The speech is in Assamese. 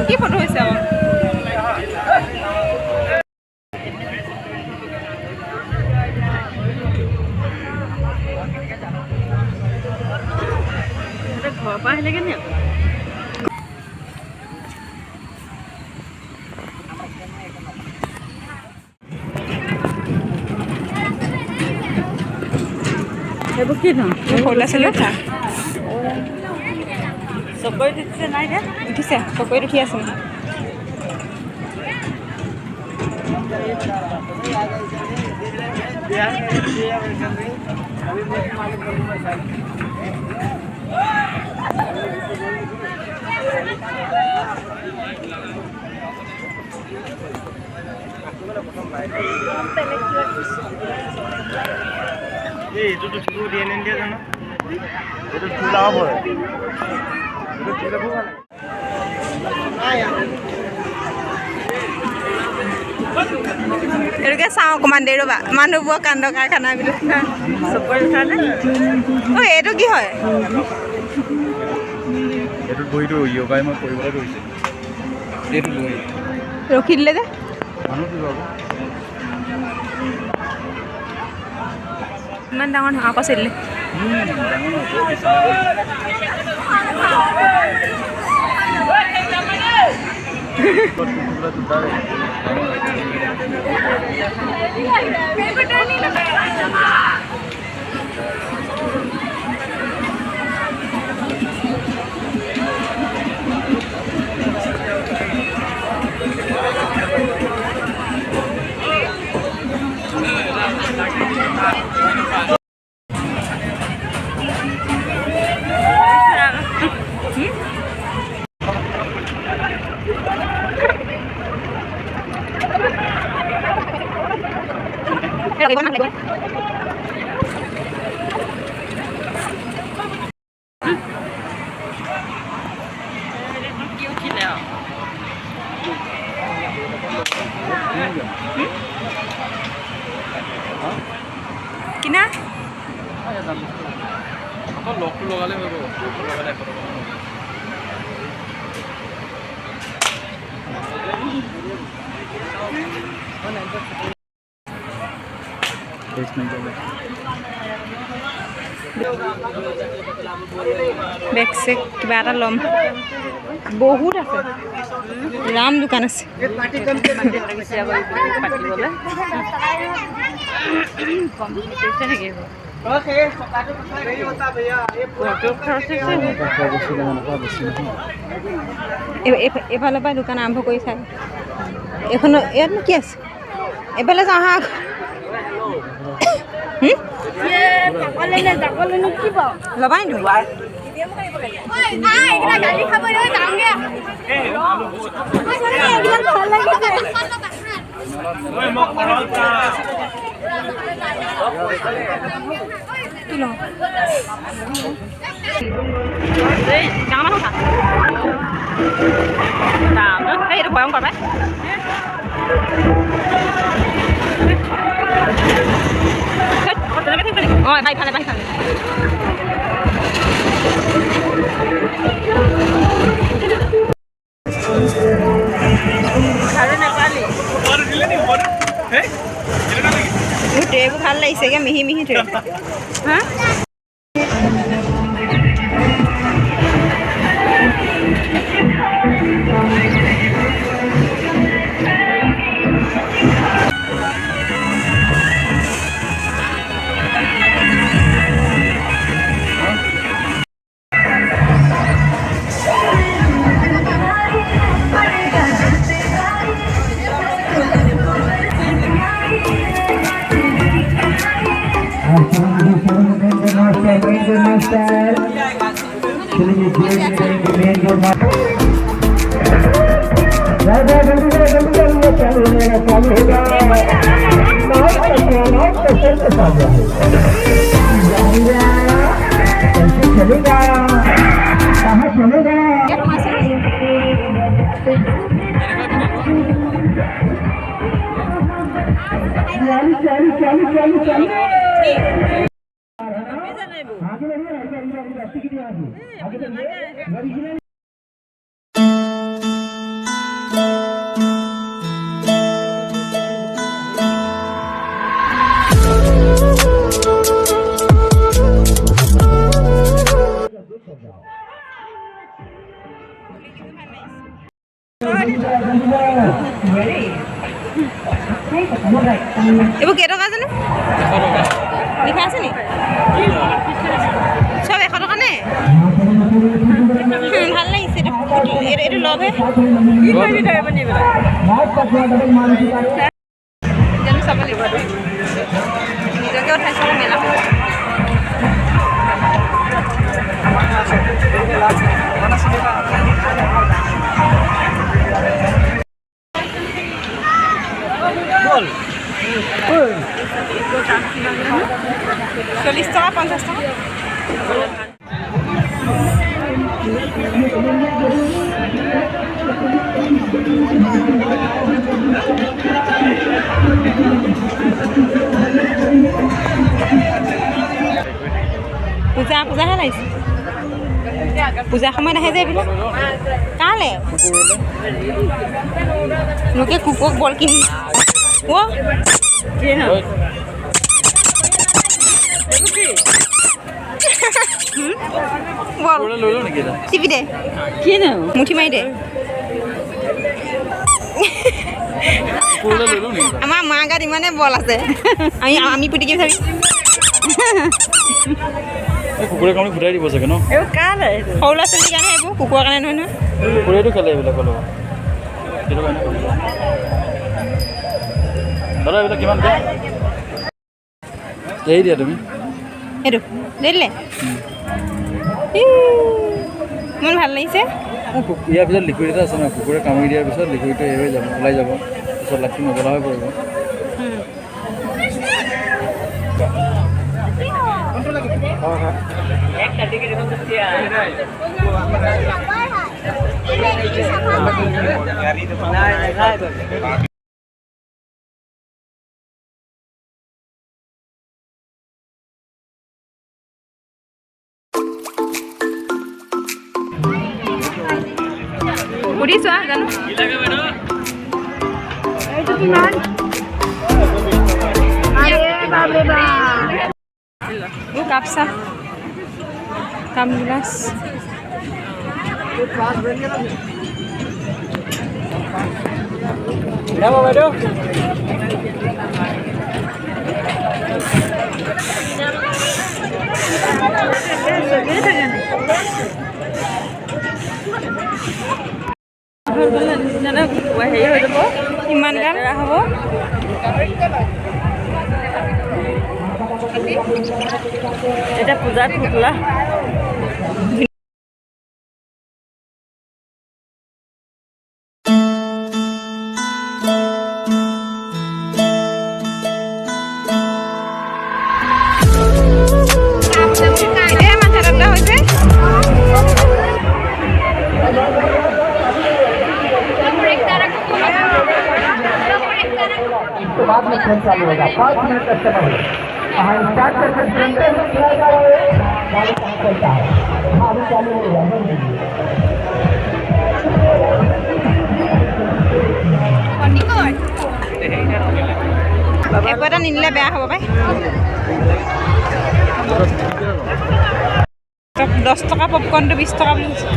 কি ফটো হৈছে আকৌ ঘৰৰ পৰা আহিলেগৈ নি আকৌ এইবোৰ কি ধৰণ সৰু ল'ৰা ছোৱালী উঠা চকৰিত উঠিছে নাই দে উঠিছে চকৰিত উঠি আছে এইটো তো চুৰু দিয়ে নিদিয়ে জানো এইটো চুলা হ'ব এইটো চুলা হ'ব এটোকে চাওঁ অকণমান দেৰি ৰ'বা মানুহবোৰৰ কাণ্ড কাৰখানা বিলাক চকৰি উঠালে ঐ এইটো কি হয় এইটো বহিটো য়োগাই মই কৰিবলৈ গৈছে এইটো বহি ৰখি দিলে যে মানুহটো যাব ইমান ডাঙৰ নহয় আকৌ চিৰিলে কিনা লগটো লগালে হৈ গ'ল বেগ চেগ কিবা এটা ল'ম বহুত আছে ৰাম দোকান আছে এইফালৰ পৰা দোকান আৰম্ভ কৰি চাই এইখনৰ ইয়াতনো কি আছে এইফালে যাওঁ আহা ল'বাই নোৱাৰা কি লওঁ ডাঙৰ মানুহ এইটো ভয়ংকৰ পাই অঁ বাইফালে বাইফালে ট্ৰেবোৰ ভাল লাগিছে মিহি মিহি ট্ৰে হা এইবোৰ কেইটকা জানো লিখা আছে নি চব 100 টকা নে ভাল লাগিছে এইটো লভে জানো চাব লাগিব নিজকে উঠাইছে মেলা চল্লিছ টকা 50 টকা পূজাহে লাগিছে পূজা সময়ত আহে যে এইবিলাক কালে লোকে কুকুৰক বল কিনি টিপি দে মুঠি মাৰি দে আমাৰ মা গাত ইমানে বল আছে আমি পুতিকি ভাবি কুকুৰে কামুৰি ফুটাই দিব চাগে ন এইবোৰ কাৰণে সৰু ল'ৰা ছোৱালীৰ কাৰণে এইবোৰ কুকুৰৰ কাৰণে নহয় নহয় কুকুৰেতো খেলে এইবিলাকৰ লগত দাদা এইবিলাক কিমান দিয়া এৰি দিয়া তুমি এইটো দেই দিলে ইমান ভাল লাগিছে ইয়াৰ পিছত লিকুইড এটা আছে ন কুকুৰে কামুৰি দিয়াৰ পিছত লিকুইডটো এৰি যাব ওলাই যাব পিছত লাঠি নজ্বলা হৈ পৰিব সুধিছোঁ জানো কাপ চাহ কাপ গিলাচ বাইদেউ হেৰি হৈ যাব ইমান গান হ'ব এতিয়া পূজাত পুতলা बाद में खेल चालू होगा 5 मिनट का समय है स्टार्ट करके तुरंत गाड़ी कहाँ चलता है अभी चालू होगा এটা নিনিলে বেয়া হ'ব পাই 10 টকা পপকৰ্ণটো 20 টকা বুলি